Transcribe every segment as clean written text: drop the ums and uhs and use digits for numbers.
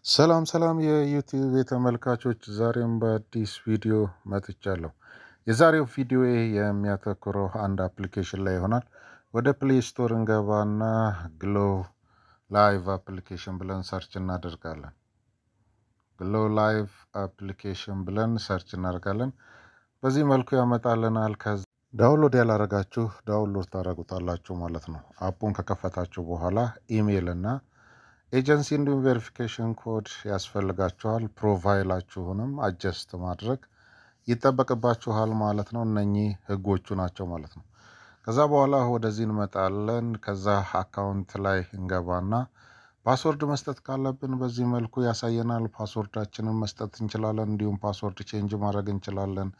ሰላም ሰላም የዩቲዩብ ተመልካቾች፣ ዛሬም በአዲስ ቪዲዮ መጥቻለሁ። የዛሬው ቪዲዮ የሚያተኩረው አንድ አፕሊኬሽን ላይ ይሆናል። ወደ ፕሌይ ስቶር እንገባና ግሎ ላይቭ አፕሊኬሽን ብለን ሰርች እናደርጋለን። ግሎ ላይቭ አፕሊኬሽን ብለን ሰርች እናደርጋለን። በዚህ መልኩ ያመጣልናል። ከዚ ዳውንሎድ ያላረጋችሁ ዳውንሎድ ታደርጉታላችሁ ማለት ነው። አፑን ከከፈታችሁ በኋላ ኢሜይል እና ኤጀንሲ እንዲሁም ቬሪፊኬሽን ኮድ ያስፈልጋችኋል። ፕሮፋይላችሁንም አጀስት ማድረግ ይጠበቅባችኋል ማለት ነው። እነኚህ ህጎቹ ናቸው ማለት ነው። ከዛ በኋላ ወደዚህ እንመጣለን። ከዛ አካውንት ላይ እንገባና ፓስወርድ መስጠት ካለብን በዚህ መልኩ ያሳየናል። ፓስወርዳችንን መስጠት እንችላለን። እንዲሁም ፓስወርድ ቼንጅ ማድረግ እንችላለን።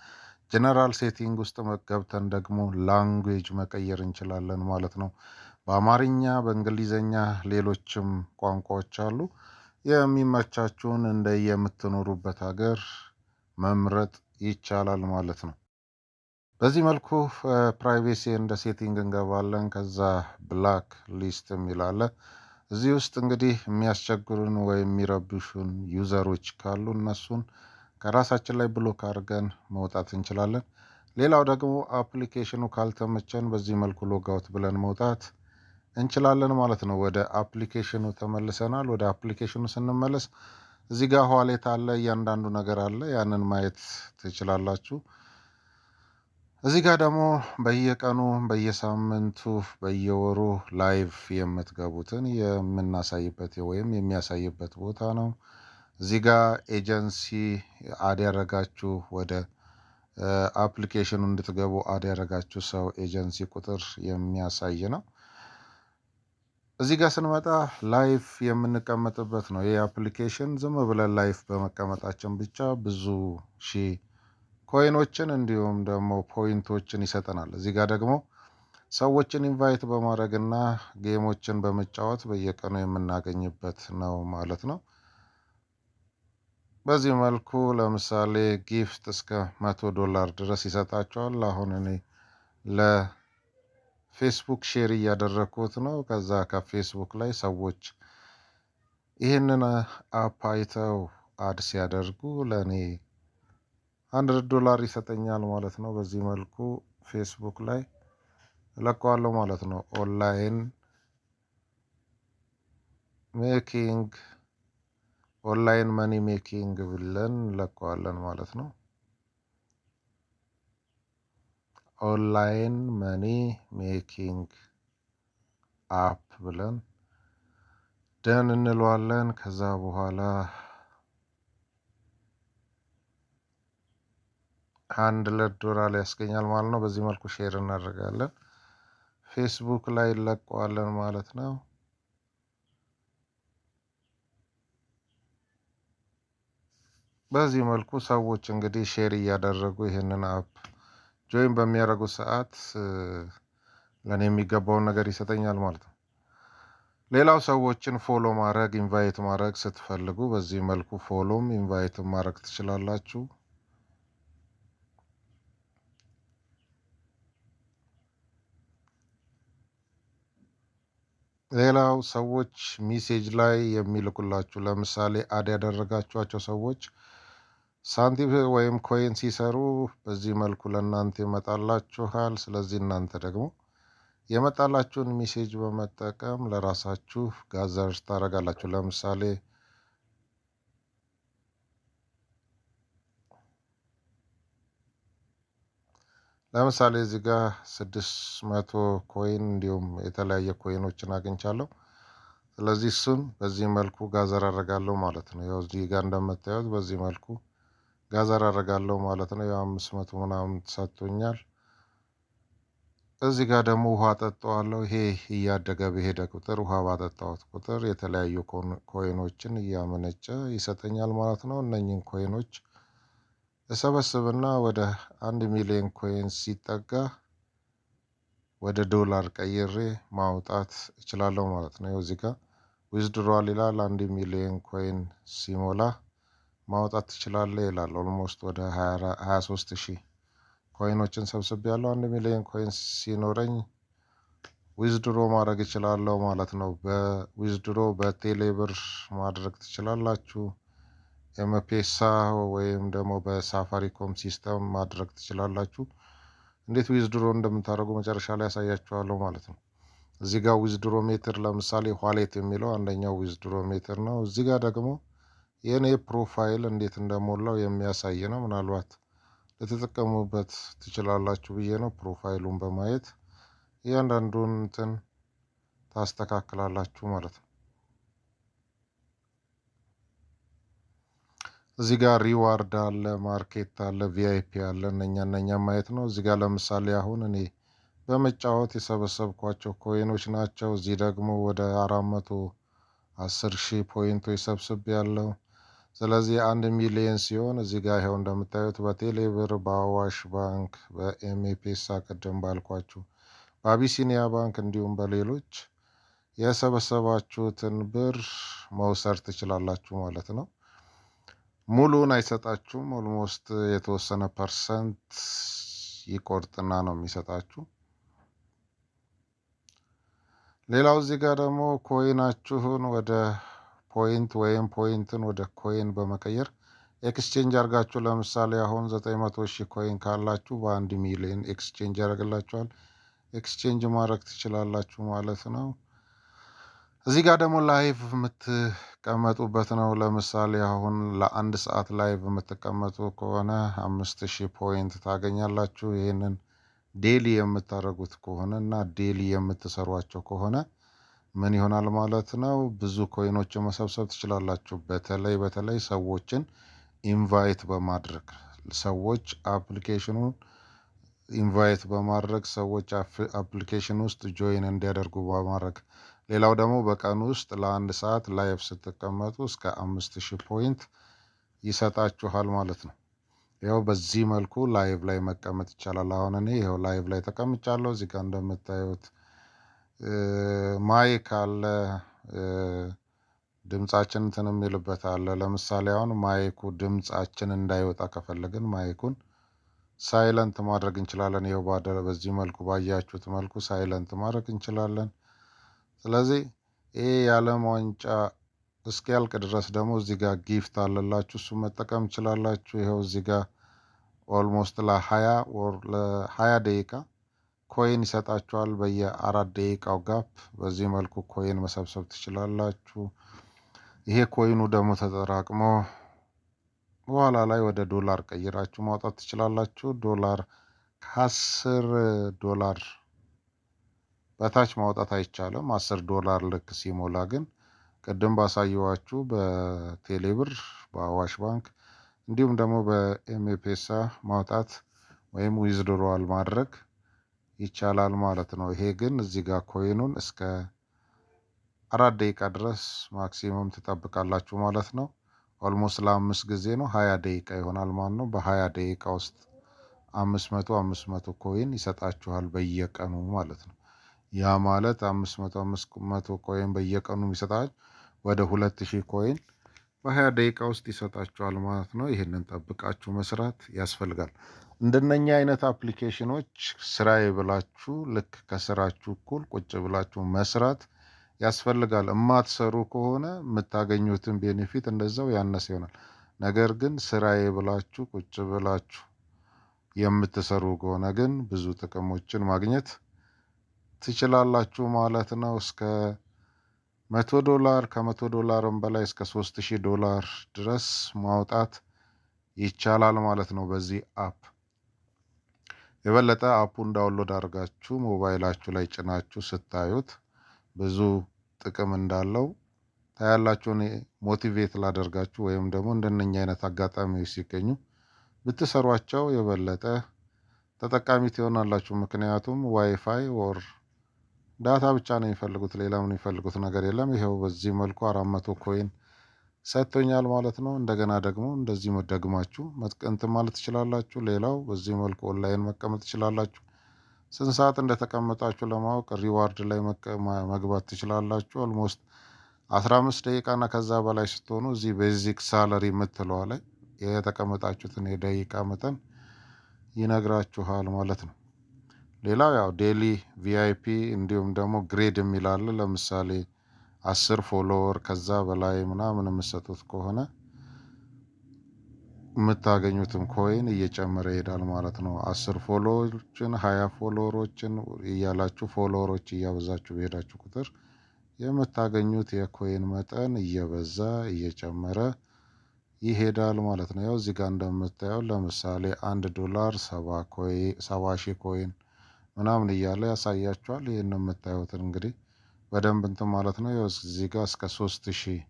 ጀነራል ሴቲንግ ውስጥ ገብተን ደግሞ ላንጉዌጅ መቀየር እንችላለን ማለት ነው። በአማርኛ፣ በእንግሊዘኛ፣ ሌሎችም ቋንቋዎች አሉ። የሚመቻችሁን እንደ የምትኖሩበት ሀገር መምረጥ ይቻላል ማለት ነው። በዚህ መልኩ ፕራይቬሲ እንደ ሴቲንግ እንገባለን። ከዛ ብላክ ሊስት የሚላለ እዚህ ውስጥ እንግዲህ የሚያስቸግሩን ወይም የሚረብሹን ዩዘሮች ካሉ እነሱን ከራሳችን ላይ ብሎክ አድርገን መውጣት እንችላለን። ሌላው ደግሞ አፕሊኬሽኑ ካልተመቸን በዚህ መልኩ ሎጋውት ብለን መውጣት እንችላለን ማለት ነው። ወደ አፕሊኬሽኑ ተመልሰናል። ወደ አፕሊኬሽኑ ስንመለስ እዚህ ጋር ዋሌት አለ፣ እያንዳንዱ ነገር አለ። ያንን ማየት ትችላላችሁ። እዚህ ጋር ደግሞ በየቀኑ፣ በየሳምንቱ፣ በየወሩ ላይቭ የምትገቡትን የምናሳይበት ወይም የሚያሳይበት ቦታ ነው። እዚህ ጋር ኤጀንሲ አድ ያደረጋችሁ ወደ አፕሊኬሽኑ እንድትገቡ አድ ያደረጋችሁ ሰው ኤጀንሲ ቁጥር የሚያሳይ ነው። እዚህ ጋር ስንመጣ ላይፍ የምንቀመጥበት ነው። ይህ አፕሊኬሽን ዝም ብለን ላይፍ በመቀመጣችን ብቻ ብዙ ሺህ ኮይኖችን እንዲሁም ደግሞ ፖይንቶችን ይሰጠናል። እዚህ ጋር ደግሞ ሰዎችን ኢንቫይት በማድረግና ጌሞችን በመጫወት በየቀኑ የምናገኝበት ነው ማለት ነው። በዚህ መልኩ ለምሳሌ ጊፍት እስከ $100 ድረስ ይሰጣቸዋል። አሁን እኔ ፌስቡክ ሼር እያደረግኩት ነው። ከዛ ከፌስቡክ ላይ ሰዎች ይህንን አፕ አይተው አድ ሲያደርጉ ለእኔ $100 ይሰጠኛል ማለት ነው። በዚህ መልኩ ፌስቡክ ላይ እለቀዋለሁ ማለት ነው። ኦንላይን መኒ ሜኪንግ ብለን እንለቀዋለን ማለት ነው። ኦንላይን መኒ ሜኪንግ አፕ ብለን ደን እንለዋለን። ከዛ በኋላ $100 ያስገኛል ማለት ነው። በዚህ መልኩ ሼር እናደርጋለን፣ ፌስቡክ ላይ እንለቀዋለን ማለት ነው። በዚህ መልኩ ሰዎች እንግዲህ ሼር እያደረጉ ይህንን አፕ ጆይን በሚያደርጉ ሰዓት ለእኔ የሚገባውን ነገር ይሰጠኛል ማለት ነው። ሌላው ሰዎችን ፎሎ ማድረግ ኢንቫይት ማድረግ ስትፈልጉ በዚህ መልኩ ፎሎም ኢንቫይት ማድረግ ትችላላችሁ። ሌላው ሰዎች ሚሴጅ ላይ የሚልኩላችሁ ለምሳሌ አድ ያደረጋችኋቸው ሰዎች ሳንቲም ወይም ኮይን ሲሰሩ በዚህ መልኩ ለእናንተ ይመጣላችኋል። ስለዚህ እናንተ ደግሞ የመጣላችሁን ሚሴጅ በመጠቀም ለራሳችሁ ጋዘር ታደርጋላችሁ። ለምሳሌ እዚህ ጋር 600 ኮይን እንዲሁም የተለያየ ኮይኖችን አግኝቻለሁ። ስለዚህ እሱን በዚህ መልኩ ጋዘር አደርጋለሁ ማለት ነው። ያው እዚህ ጋር እንደምታዩት በዚህ መልኩ ጋዘር አደርጋለሁ ማለት ነው። ያው 500 ምናምን ሰጥቶኛል። እዚህ ጋር ደግሞ ውሃ ጠጣዋለሁ። ይሄ እያደገ በሄደ ቁጥር ውሃ ባጠጣሁት ቁጥር የተለያዩ ኮይኖችን እያመነጨ ይሰጠኛል ማለት ነው። እነኝህን ኮይኖች እሰበስብና ወደ 1 ሚሊዮን ኮይን ሲጠጋ ወደ ዶላር ቀይሬ ማውጣት እችላለሁ ማለት ነው። እዚህ ጋር ዊዝድሮዋል ይላል። 1 ሚሊዮን ኮይን ሲሞላ ማውጣት ትችላለህ ይላል። ኦልሞስት ወደ 23,000 ኮይኖችን ሰብስቤያለሁ። 1 ሚሊዮን ኮይን ሲኖረኝ ዊዝድሮ ማድረግ እችላለሁ ማለት ነው። በዊዝድሮ በቴሌብር ማድረግ ትችላላችሁ። ኤምፔሳ ወይም ደግሞ በሳፋሪኮም ሲስተም ማድረግ ትችላላችሁ። እንዴት ዊዝድሮ እንደምታደርጉ መጨረሻ ላይ ያሳያችኋለሁ ማለት ነው። እዚህ ጋር ዊዝድሮ ሜትር ለምሳሌ ዋሌት የሚለው አንደኛው ዊዝድሮ ሜትር ነው። እዚህ ጋር ደግሞ የእኔ ፕሮፋይል እንዴት እንደሞላው የሚያሳይ ነው። ምናልባት ልትጠቀሙበት ትችላላችሁ ብዬ ነው። ፕሮፋይሉን በማየት እያንዳንዱን እንትን ታስተካክላላችሁ ማለት ነው። እዚህ ጋር ሪዋርድ አለ፣ ማርኬት አለ፣ ቪአይፒ አለ። እነኛ ማየት ነው። እዚህ ጋር ለምሳሌ አሁን እኔ በመጫወት የሰበሰብኳቸው ኮይኖች ናቸው። እዚህ ደግሞ ወደ 410,000 ፖይንቶች ሰብስቤ ያለው። ስለዚህ 1 ሚሊዮን ሲሆን እዚህ ጋር ይኸው እንደምታዩት በቴሌብር፣ በአዋሽ ባንክ፣ በኤምፔሳ ቅድም ባልኳችሁ፣ በአቢሲኒያ ባንክ እንዲሁም በሌሎች የሰበሰባችሁትን ብር መውሰድ ትችላላችሁ ማለት ነው። ሙሉን አይሰጣችሁም። ኦልሞስት የተወሰነ ፐርሰንት ይቆርጥና ነው የሚሰጣችሁ። ሌላው እዚህ ጋር ደግሞ ኮይናችሁን ወደ ፖይንት ወይም ፖይንትን ወደ ኮይን በመቀየር ኤክስቼንጅ አድርጋችሁ ለምሳሌ አሁን 900,000 ኮይን ካላችሁ በ1 ሚሊዮን ኤክስቼንጅ ያደርግላችኋል። ኤክስቼንጅ ማድረግ ትችላላችሁ ማለት ነው። እዚህ ጋር ደግሞ ላይቭ የምትቀመጡበት ነው። ለምሳሌ አሁን ለ1 ሰዓት ላይቭ የምትቀመጡ ከሆነ 5,000 ፖይንት ታገኛላችሁ። ይህንን ዴሊ የምታደርጉት ከሆነ እና ዴሊ የምትሰሯቸው ከሆነ ምን ይሆናል ማለት ነው? ብዙ ኮይኖችን መሰብሰብ ትችላላችሁ። በተለይ ሰዎችን ኢንቫይት በማድረግ ሰዎች አፕሊኬሽኑን ኢንቫይት በማድረግ ሰዎች አፕሊኬሽን ውስጥ ጆይን እንዲያደርጉ በማድረግ ሌላው ደግሞ በቀን ውስጥ ለ1 ሰዓት ላይቭ ስትቀመጡ እስከ 5,000 ፖይንት ይሰጣችኋል ማለት ነው። ይኸው በዚህ መልኩ ላይቭ ላይ መቀመጥ ይቻላል። አሁን እኔ ይኸው ላይቭ ላይ ተቀምጫለሁ። እዚህ ጋር እንደምታዩት ማይክ አለ፣ ድምጻችን እንትን የሚልበት አለ። ለምሳሌ አሁን ማይኩ ድምጻችን እንዳይወጣ ከፈለግን ማይኩን ሳይለንት ማድረግ እንችላለን። ይኸው በዚህ መልኩ ባያችሁት መልኩ ሳይለንት ማድረግ እንችላለን። ስለዚህ ይሄ የዓለም ዋንጫ እስኪያልቅ ድረስ ደግሞ እዚህ ጋር ጊፍት አለላችሁ፣ እሱ መጠቀም ትችላላችሁ። ይኸው እዚህ ጋር ኦልሞስት ለ20 ደቂቃ ኮይን ይሰጣችኋል። በየ4 ደቂቃው ጋፕ በዚህ መልኩ ኮይን መሰብሰብ ትችላላችሁ። ይሄ ኮይኑ ደግሞ ተጠራቅሞ በኋላ ላይ ወደ ዶላር ቀይራችሁ ማውጣት ትችላላችሁ። ዶላር ከ10 $፣ በታች ማውጣት አይቻልም። $10 ልክ ሲሞላ ግን ቅድም ባሳየዋችሁ በቴሌብር፣ በአዋሽ ባንክ እንዲሁም ደግሞ በኤምፔሳ ማውጣት ወይም ዊዝድሮዋል ማድረግ ይቻላል ማለት ነው። ይሄ ግን እዚህ ጋር ኮይኑን እስከ 4 ደቂቃ ድረስ ማክሲመም ትጠብቃላችሁ ማለት ነው። ኦልሞስት ለ5 ጊዜ ነው፣ 20 ደቂቃ ይሆናል ማለት ነው። በ20 ደቂቃ ውስጥ 500 ኮይን ይሰጣችኋል በየቀኑ ማለት ነው። ያ ማለት 500 ኮይን በየቀኑ ይሰጣል ወደ 2000 ኮይን በ20 ደቂቃ ውስጥ ይሰጣችኋል ማለት ነው። ይህንን ጠብቃችሁ መስራት ያስፈልጋል። እንደነኛ አይነት አፕሊኬሽኖች ስራዬ ብላችሁ ልክ ከስራችሁ እኩል ቁጭ ብላችሁ መስራት ያስፈልጋል። የማትሰሩ ከሆነ የምታገኙትን ቤኔፊት እንደዛው ያነሰ ይሆናል። ነገር ግን ስራዬ ብላችሁ ቁጭ ብላችሁ የምትሰሩ ከሆነ ግን ብዙ ጥቅሞችን ማግኘት ትችላላችሁ ማለት ነው። እስከ $100 ከ$100 በላይ እስከ $3,000 ድረስ ማውጣት ይቻላል ማለት ነው። በዚህ አፕ የበለጠ አፑን ዳውንሎድ አድርጋችሁ ሞባይላችሁ ላይ ጭናችሁ ስታዩት ብዙ ጥቅም እንዳለው ታያላችሁ። እኔ ሞቲቬት ላደርጋችሁ ወይም ደግሞ እንደነኛ አይነት አጋጣሚዎች ሲገኙ ብትሰሯቸው የበለጠ ተጠቃሚ ትሆናላችሁ። ምክንያቱም ዋይፋይ ወር ዳታ ብቻ ነው የሚፈልጉት፣ ሌላ ምን የሚፈልጉት ነገር የለም። ይኸው በዚህ መልኩ 400 ኮይን ሰጥቶኛል ማለት ነው። እንደገና ደግሞ እንደዚህ ደግማችሁ እንትን ማለት ትችላላችሁ። ሌላው በዚህ መልኩ ኦንላይን መቀመጥ ትችላላችሁ። ስንት ሰዓት እንደተቀመጣችሁ ለማወቅ ሪዋርድ ላይ መግባት ትችላላችሁ። ኦልሞስት 15 ደቂቃ እና ከዛ በላይ ስትሆኑ እዚህ ቤዚክ ሳለሪ የምትለዋ ላይ የተቀመጣችሁትን የደቂቃ መጠን ይነግራችኋል ማለት ነው። ሌላው ያው ዴሊ ቪአይፒ እንዲሁም ደግሞ ግሬድ የሚላል ለምሳሌ 10 ፎሎወር ከዛ በላይ ምናምን የምትሰጡት ከሆነ የምታገኙትም ኮይን እየጨመረ ይሄዳል ማለት ነው። 10 ፎሎወሮችን 20 ፎሎወሮችን እያላችሁ ፎሎወሮች እያበዛችሁ በሄዳችሁ ቁጥር የምታገኙት የኮይን መጠን እየበዛ እየጨመረ ይሄዳል ማለት ነው። ያው እዚህ ጋር እንደምታየው ለምሳሌ $1 70 ሺህ ኮይን ምናምን እያለ ያሳያችኋል። ይህን የምታዩትን እንግዲህ በደንብ እንትን ማለት ነው። ያው እዚህ ጋር እስከ $3000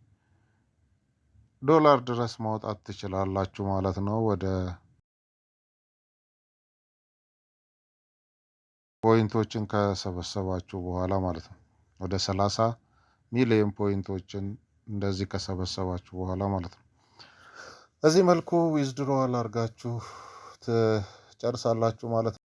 ድረስ ማውጣት ትችላላችሁ ማለት ነው። ወደ ፖይንቶችን ከሰበሰባችሁ በኋላ ማለት ነው። ወደ 30 ሚሊዮን ፖይንቶችን እንደዚህ ከሰበሰባችሁ በኋላ ማለት ነው። በዚህ መልኩ ዊዝድሮዋል አድርጋችሁ ትጨርሳላችሁ ማለት ነው።